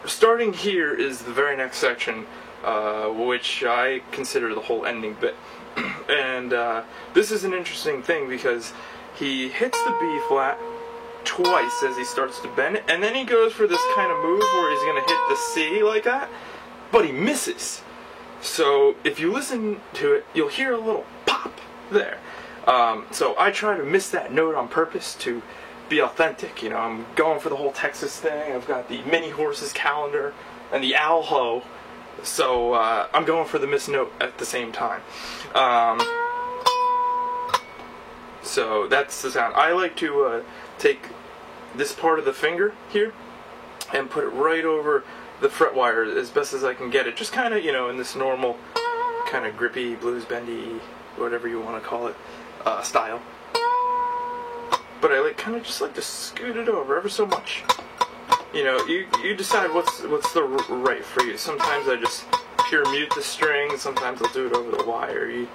starting here is the very next section, which I consider the whole ending bit. And this is an interesting thing because he hits the B flat twice as he starts to bend it, and then he goes for this kind of move where he's going to hit the C like that, but he misses. So if you listen to it, you'll hear a little pop there. So I try to miss that note on purpose to be authentic. You know, I'm going for the whole Texas thing. I've got the Mini Horses calendar and the owl ho. So I'm going for the missed note at the same time. So that's the sound. I like to take this part of the finger here and put it right over the fret wire as best as I can get it. Just kind of, you know, in this normal kind of grippy, blues bendy, whatever you want to call it, style. But I kind of just like to scoot it over ever so much. You know, you decide what's the right for you. Sometimes I just pure mute the string. Sometimes I'll do it over the wire.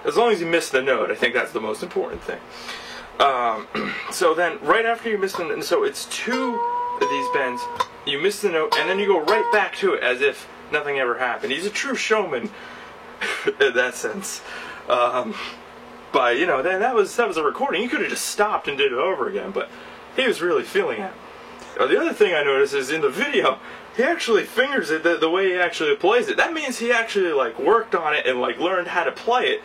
As long as you miss the note, I think that's the most important thing. So then, right after you miss the note, so it's two of these bends. You miss the note, and then you go right back to it as if nothing ever happened. He's a true showman in that sense. But you know, that was a recording. You could have just stopped and did it over again, but he was really feeling it. The other thing I noticed is in the video, he actually fingers it the way he actually plays it. That means he actually like worked on it and like learned how to play it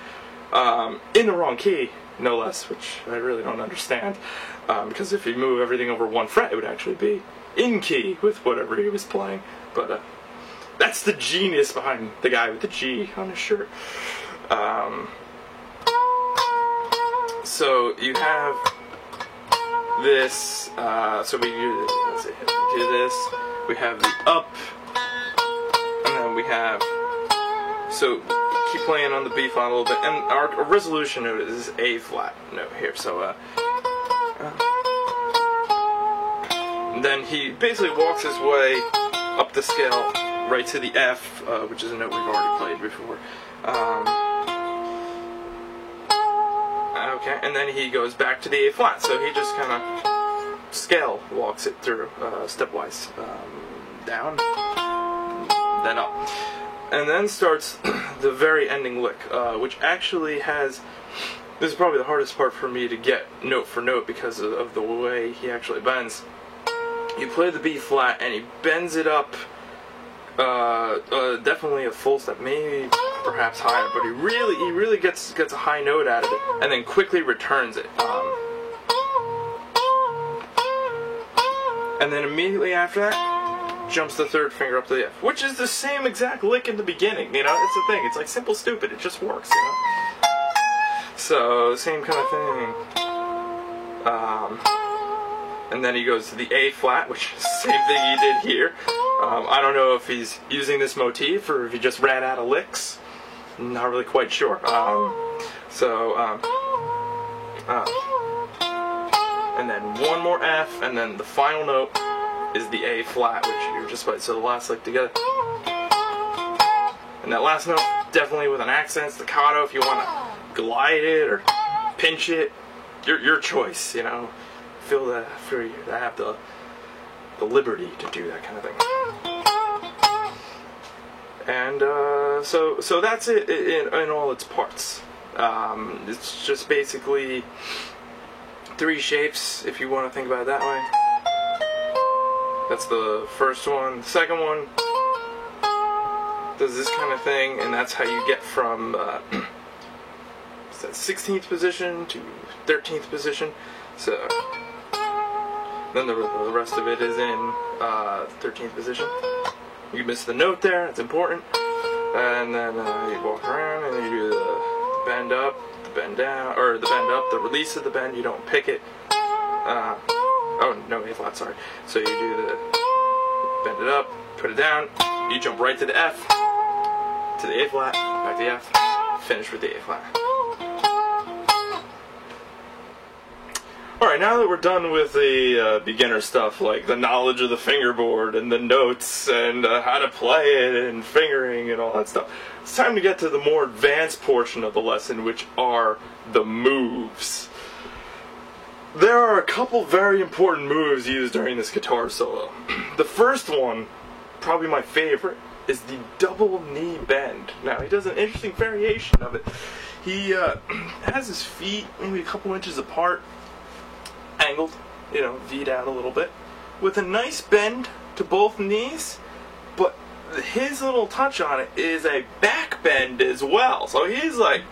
in the wrong key, no less, which I really don't understand. Because if you move everything over one fret, it would actually be in key with whatever he was playing. But that's the genius behind the guy with the G on his shirt. So you have this, so we do this, we have the up, and then we have, so keep playing on the B flat a little bit, and our resolution note is A flat note here, so, and then he basically walks his way up the scale right to the F, which is a note we've already played before. Okay, and then he goes back to the A flat, so he just kind of scale walks it through stepwise, down, then up, and then starts the very ending lick, which actually has, this is probably the hardest part for me to get note for note because of the way he actually bends. You play the B flat and he bends it up, definitely a full step, maybe perhaps higher, but he really gets a high note out of it, and then quickly returns it. And then immediately after that, jumps the third finger up to the F, which is the same exact lick in the beginning. You know, it's the thing. It's like simple, stupid. It just works. You know. So same kind of thing. And then he goes to the A flat, which is the same thing he did here. I don't know if he's using this motif or if he just ran out of licks. Not really quite sure. And then one more F, and then the final note is the A flat, which you're just about, so the last lick together. And that last note, definitely with an accent, staccato, if you want to glide it or pinch it, your choice, you know. Feel that free. I have the liberty to do that kind of thing. And so that's it in all its parts. It's just basically three shapes, if you want to think about it that way. That's the first one. The second one does this kind of thing, and that's how you get from 16th position to 13th position. So then the rest of it is in 13th position. You miss the note there, it's important. And then you walk around and you do the bend up, the bend down, or the bend up, the release of the bend, you don't pick it. Oh, no, A flat, sorry. So you do the bend it up, put it down, you jump right to the F, to the A flat, back to the F, finish with the A flat. Alright, now that we're done with the beginner stuff, like the knowledge of the fingerboard and the notes and how to play it and fingering and all that stuff, it's time to get to the more advanced portion of the lesson, which are the moves. there are a couple very important moves used during this guitar solo. The first one, probably my favorite, is the double knee bend. Now, he does an interesting variation of it. He has his feet maybe a couple inches apart, angled, V'd out a little bit, with a nice bend to both knees, but his little touch on it is a back bend as well. So he's like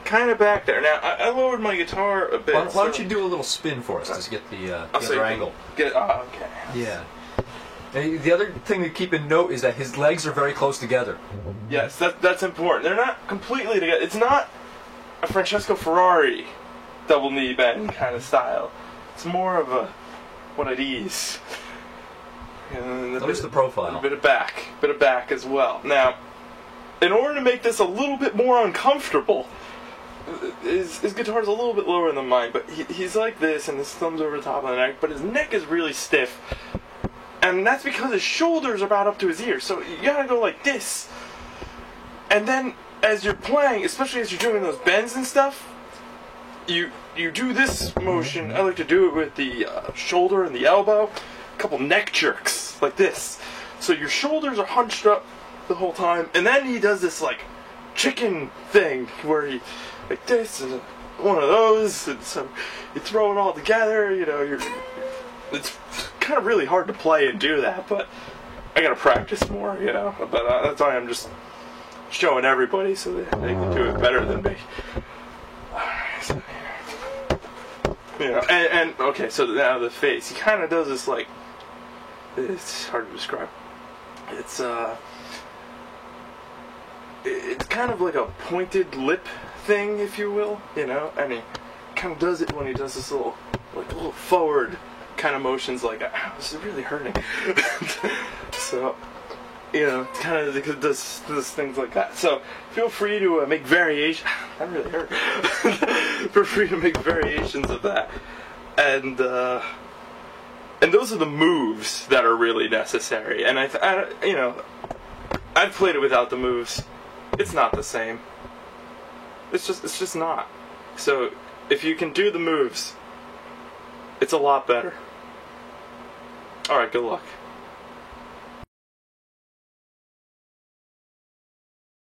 kind of back there. Now, I lowered my guitar a bit. Why don't you do a little spin for us to get the other angle? Okay. Yeah. And the other thing to keep in note is that his legs are very close together. Yes, that's important. They're not completely together. It's not a Francesco Ferrari double knee bend kind of style. It's more of a one at ease. Notice the profile. A bit of back as well. Now, in order to make this a little bit more uncomfortable, his guitar's a little bit lower than mine, but he's like this, and his thumb's over the top of the neck, but his neck is really stiff. And that's because his shoulders are about up to his ears, so you gotta go like this. And then, as you're playing, especially as you're doing those bends and stuff, you do this motion. I like to do it with the shoulder and the elbow. A couple neck jerks, like this. So your shoulders are hunched up the whole time, and then he does this, like, chicken thing, where he, like this, and one of those, and so you throw it all together, it's kind of really hard to play and do that, but I gotta practice more, but that's why I'm just showing everybody so that they can do it better than me. So, and okay, so now the face, he kind of does this, like, it's hard to describe. It's kind of like a pointed lip thing, if you will, and he kind of does it when he does this little forward kind of motions, like, ow, this is really hurting. So, kind of does things like that. So, feel free to make variations. That really hurt. Feel free to make variations of that. And those are the moves that are really necessary. And I've played it without the moves. It's not the same. It's just not. So, if you can do the moves, it's a lot better. Alright, good luck.